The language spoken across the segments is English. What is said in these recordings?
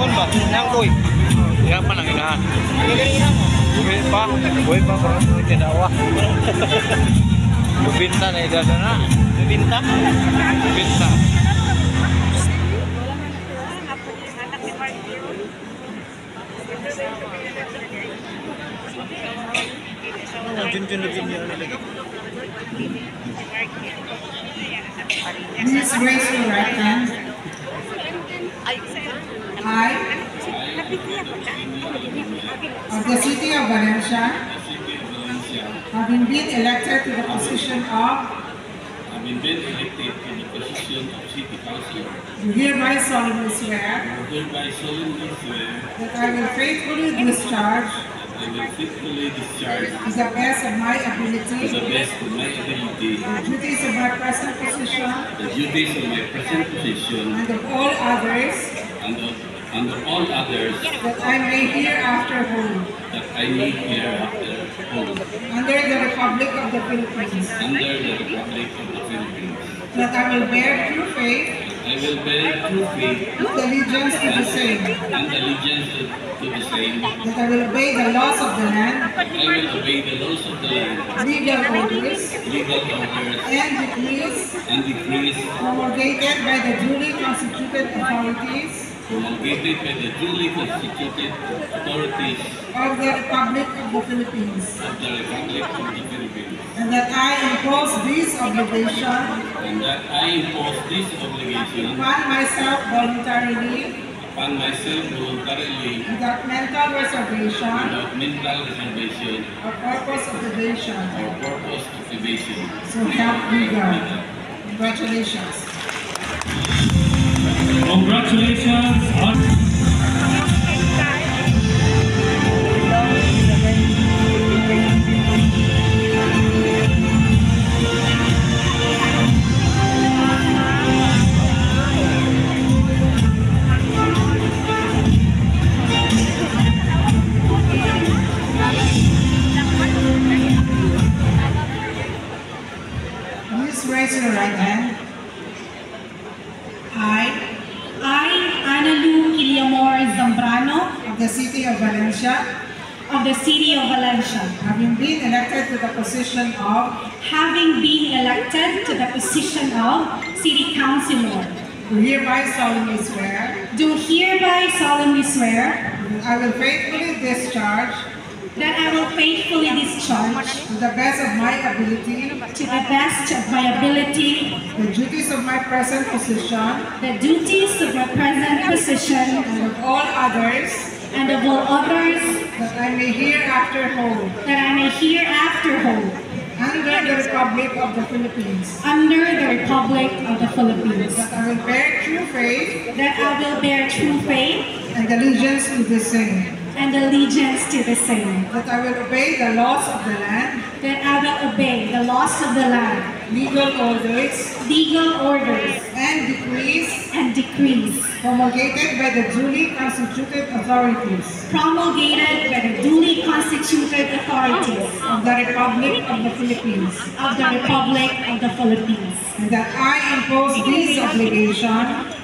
Kon ba? Nangkoy. Kaya pa lang inahan. Gagalina mo. Buhay pa parang tinawa. Lubinta na idada na. Binta? Lubinta. Please raise your right hand. I, of the city of Valencia, having been elected to the position of city councilor, do hereby solemnly swear that I will faithfully discharge I will faithfully discharge to the best of my ability to the best of my ability the duties of my present position the duties of my present position and of all others and of all others that I may hereafter hold that I may hereafter hold under the Republic of the Philippines, under the Republic of the Philippines. that I will bear true faith I will bear true faith and allegiance to the same, and allegiance to the same. that I will obey the laws of the land, I will obey the laws of the land, legal orders, legal orders, and decrees and decrees promulgated by the duly constituted authorities promulgated by the duly constituted authorities of the Republic of the Philippines, of the Republic of the Philippines, and that I impose this obligation and that I impose this obligation upon myself voluntarily, upon myself voluntarily without mental reservation without mental reservation or purpose of evasion. or purpose of evasion. So help me God. Congratulations. Congratulations on Please raise your right hand. I, Analu Quillamor Zambrano, Of the city of Valencia, of the city of Valencia, having been elected to the position of having been elected to the position of City Councilor, do hereby solemnly swear do hereby solemnly swear that I will faithfully discharge that I will faithfully discharge to the best of my ability to the best of my ability the duties of my present position the duties of my present position and of all others and of all others that I may hereafter hold that I may hereafter hold under the Republic of the Philippines, under the Republic of the Philippines, that I will bear true faith that I will bear true faith and allegiance to the same, and allegiance to the same, that I will obey the laws of the land, that I will obey the laws of the land, legal orders, legal orders, and decrees and decrees promulgated by the duly constituted authorities promulgated by the duly constituted authorities of the Republic of the Philippines, of the Republic of the Philippines, and that I impose this obligation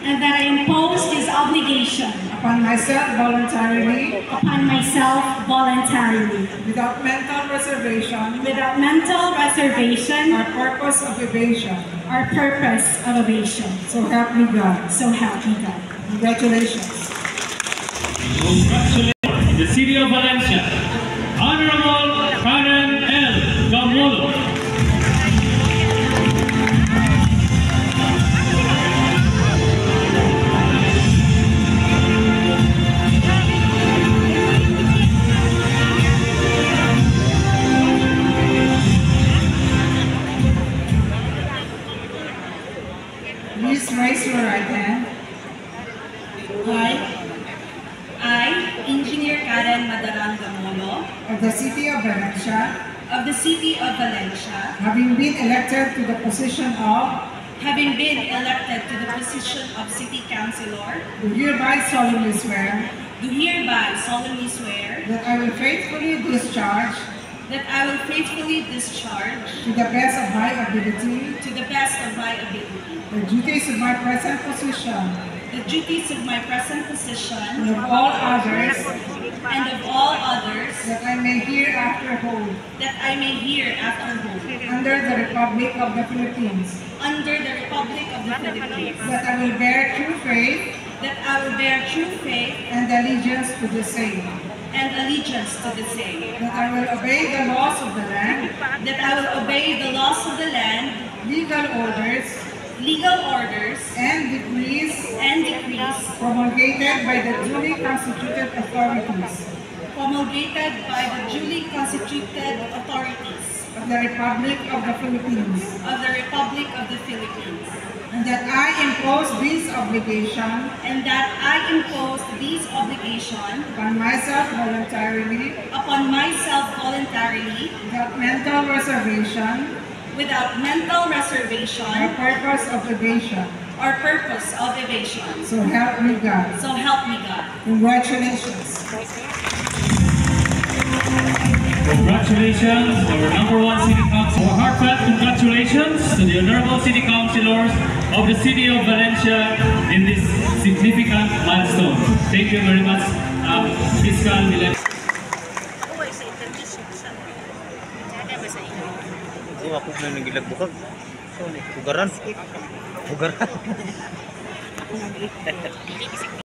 and that I impose this obligation upon myself voluntarily, upon myself voluntarily, without mental reservation without mental reservation or purpose of evasion. or purpose of evasion. So help me God. So help me God. Congratulations. congratulations the city of Valencia, Honorable Karen L. Gamolo. Please raise your right hand. I, Engineer Karen Madarang Gamolo, Of the city of Valencia, of the city of Valencia, having been elected to the position of, having been elected to the position of City Councilor, do hereby solemnly swear do hereby solemnly swear that I will faithfully discharge that I will faithfully discharge to the best of my ability to the best of my ability the duties of my present position the duties of my present position and of all others and of all others that I may hereafter hold that I may hereafter hold under the Republic of the Philippines, under the Republic of the Philippines, that I will bear true faith that I will bear true faith and allegiance to the same, and allegiance to the same, that I will obey the laws of the land, that I will obey the laws of the land, legal orders, legal orders, and decrees and decrees promulgated by the duly constituted authorities promulgated by the duly constituted authorities of the Republic of the Philippines, of the Republic of the Philippines, and that I impose this obligation and that I impose these obligations upon myself voluntarily upon myself voluntarily without mental reservation without mental or reservation purpose of evasion. or purpose of evasion. So help me God. So help me God. Congratulations. Congratulations, our number one city council. Heartfelt congratulations to the honorable city councilors of the city of Valencia in this significant milestone. Thank you very much, Fiscal Milen. So ako na nagilag bukag. So, bugaran. Bugaran.